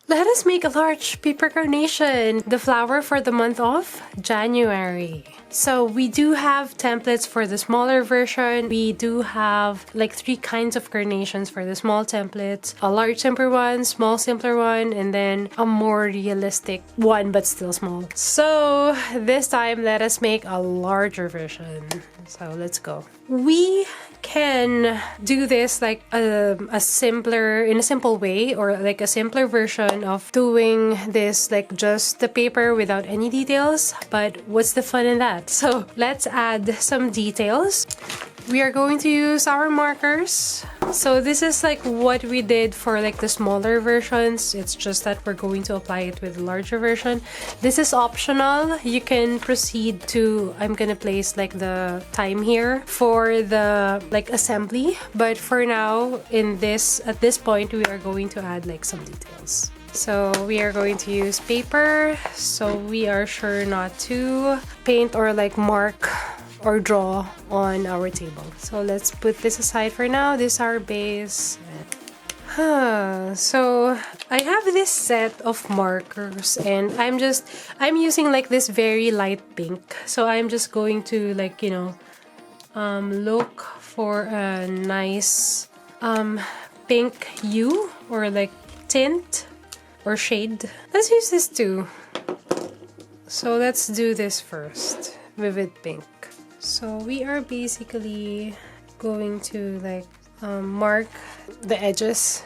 Let us make a large paper carnation, the flower for the month of January. So we do have templates for the smaller version. We do have like 3 kinds of carnations for the small templates. A large simpler one, small simpler one, and then a more realistic one but still small. So this time let us make a larger version. So let's go. We can do this like in a simple way, or like a simpler version of doing this like just the paper without any details, but what's the fun in that? So let's add some details. We are going to use our markers. So this is like what we did for like the smaller versions. It's just that we're going to apply it with the larger version. This is optional. You can proceed to, I'm gonna place like the time here for the like assembly. But for now, at this point, we are going to add like some details. So we are going to use paper. So we are sure not to paint or like mark or draw on our table. So let's put this aside for now. This is our base. So I have this set of markers and I'm using like this very light pink. So I'm just going to like, you know, look for a nice pink hue or like tint or shade. Let's use this too. So let's do this first. Vivid pink. So we are basically going to like mark the edges.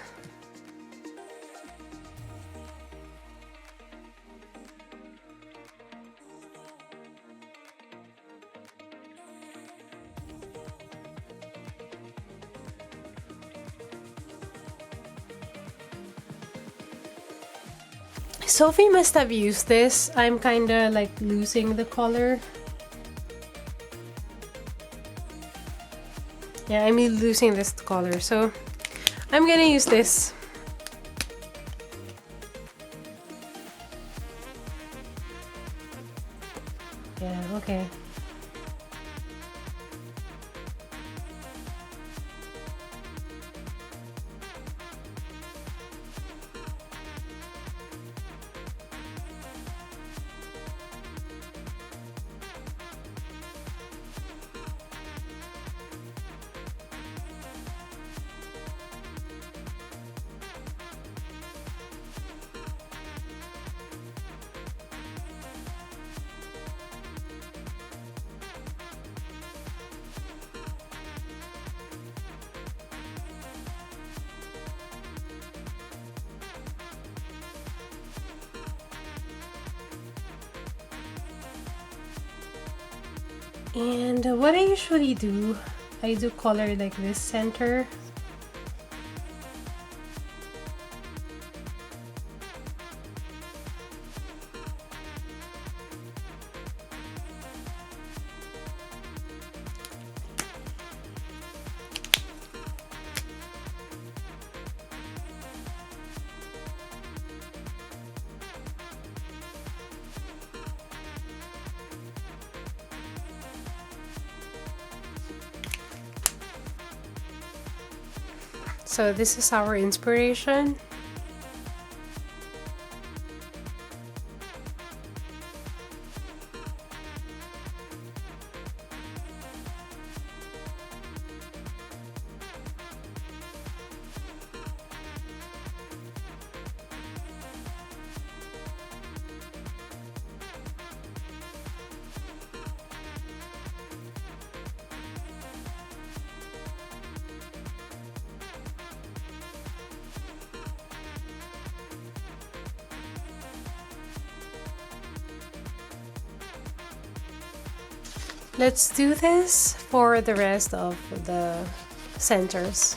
Sophie must have used this. I'm kinda like losing the color. Yeah, I'm losing this color, so I'm gonna use this. Yeah, okay. And what I usually do, I do color like this center. So this is our inspiration. Let's do this for the rest of the centers.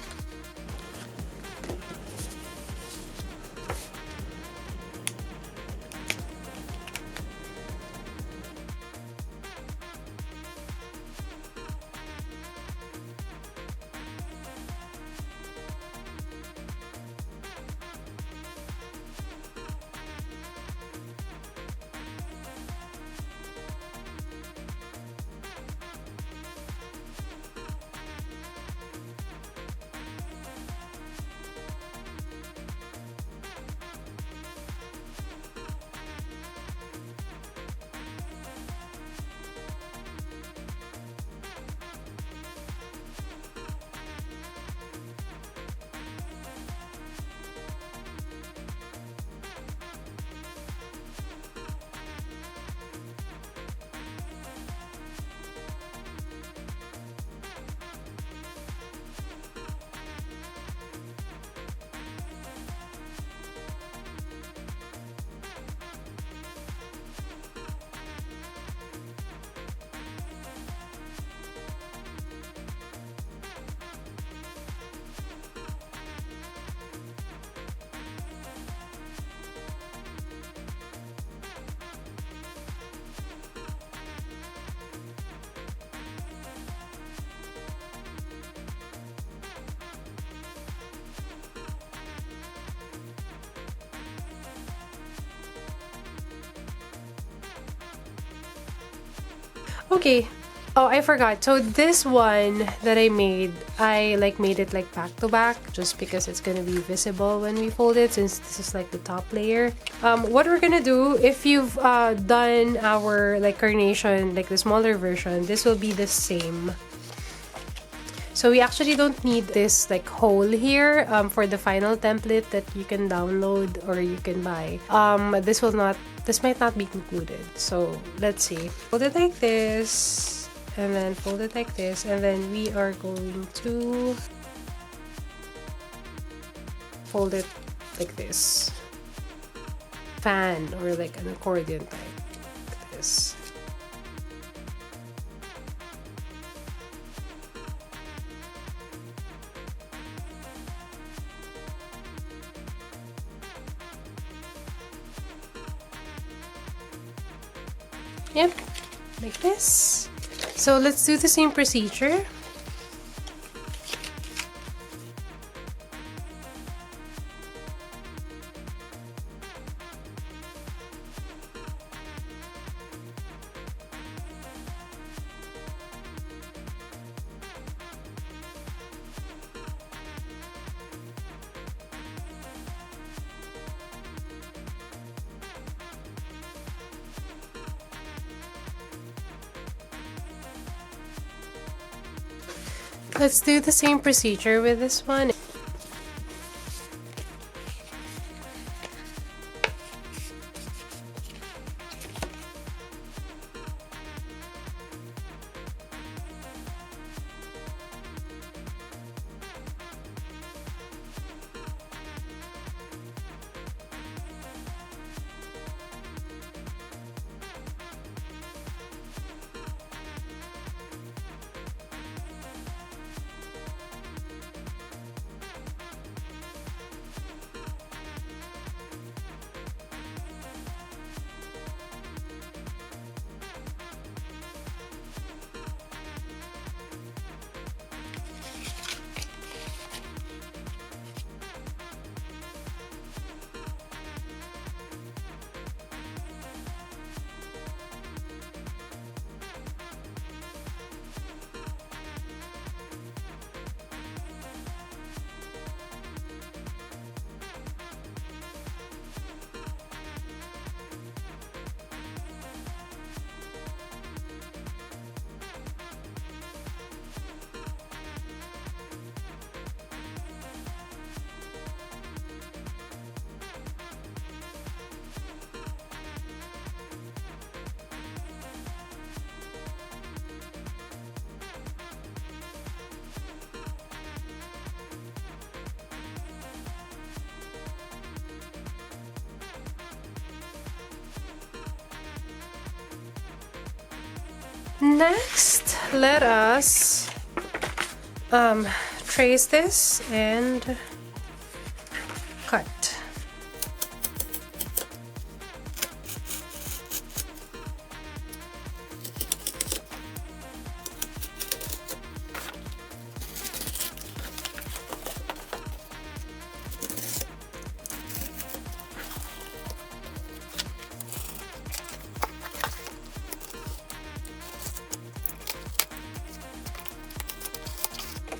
Okay. Oh, I forgot. So this one that I made made it like back to back just because it's gonna be visible when we fold it, since this is like the top layer. What we're gonna do, if you've done our like carnation, like the smaller version, this will be the same. So we actually don't need this like hole here for the final template that you can download or you can buy. This might not be included. So let's see. Fold it like this, and then fold it like this, and then we are going to fold it like this. Fan, or like an accordion type, like this. Yep, like this. So let's do the same procedure. Let's do the same procedure with this one. Next, let us trace this and cut.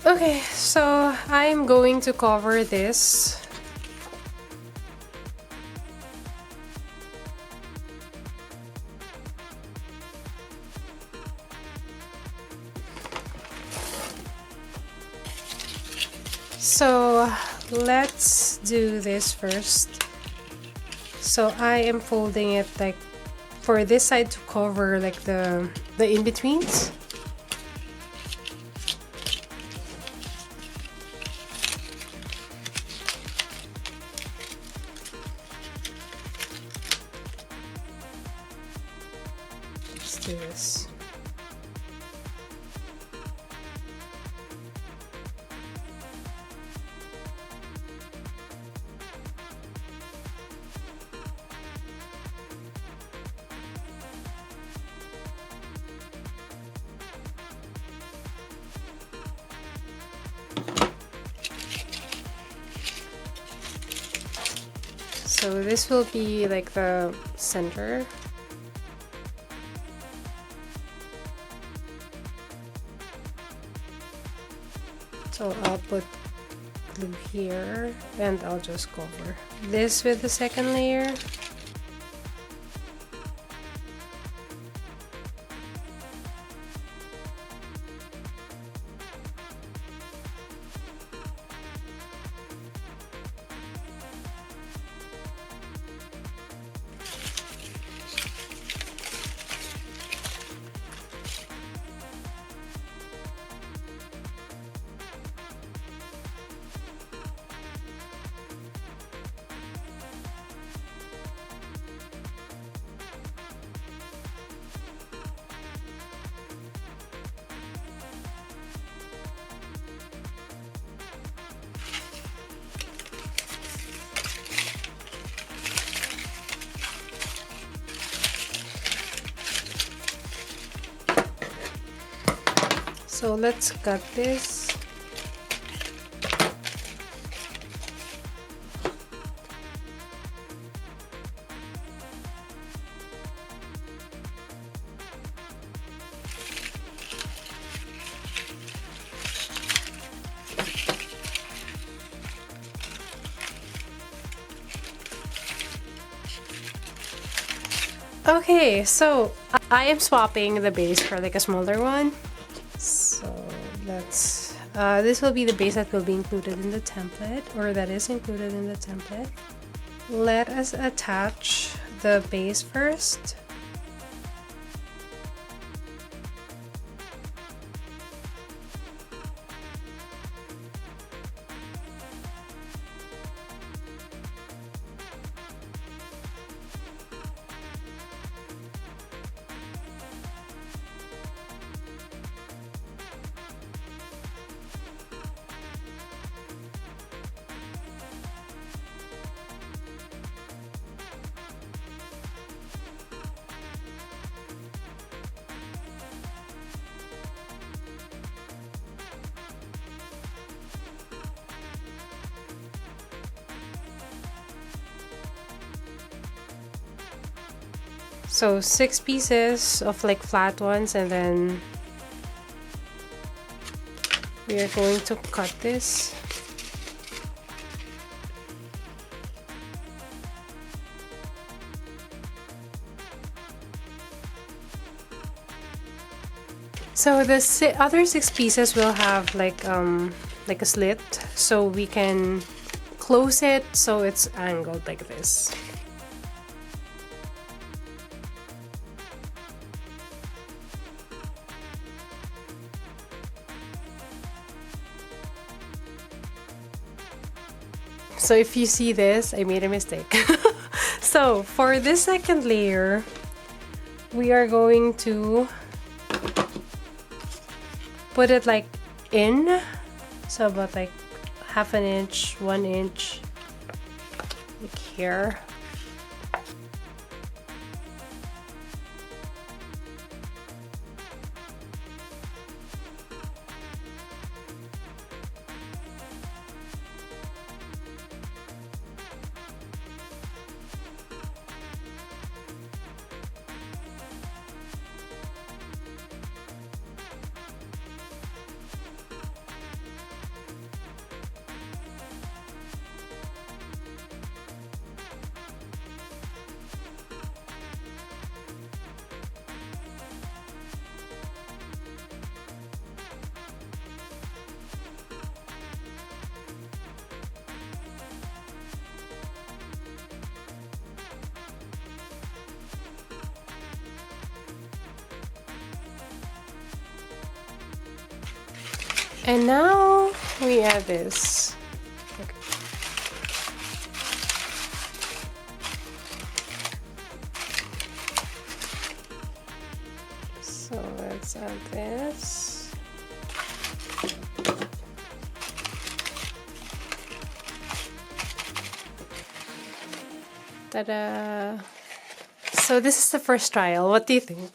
Okay, so I'm going to cover this. So let's do this first. So I am folding it like for this side to cover like the in-betweens. Let's do this. So this will be like the center. So I'll put glue here and I'll just cover this with the second layer. So let's cut this. Okay, so I am swapping the base for like a smaller one. So let's, this will be the base that will be included in the template, or that is included in the template. Let us attach the base first. So 6 pieces of like flat ones, and then we are going to cut this. So the other 6 pieces will have like a slit, so we can close it so it's angled like this. So if you see this, I made a mistake. So for this second layer, we are going to put it like in, so about like ½ inch, 1 inch, like here. And now we add this. Okay. So let's add this. Ta-da! So this is the first trial. What do you think?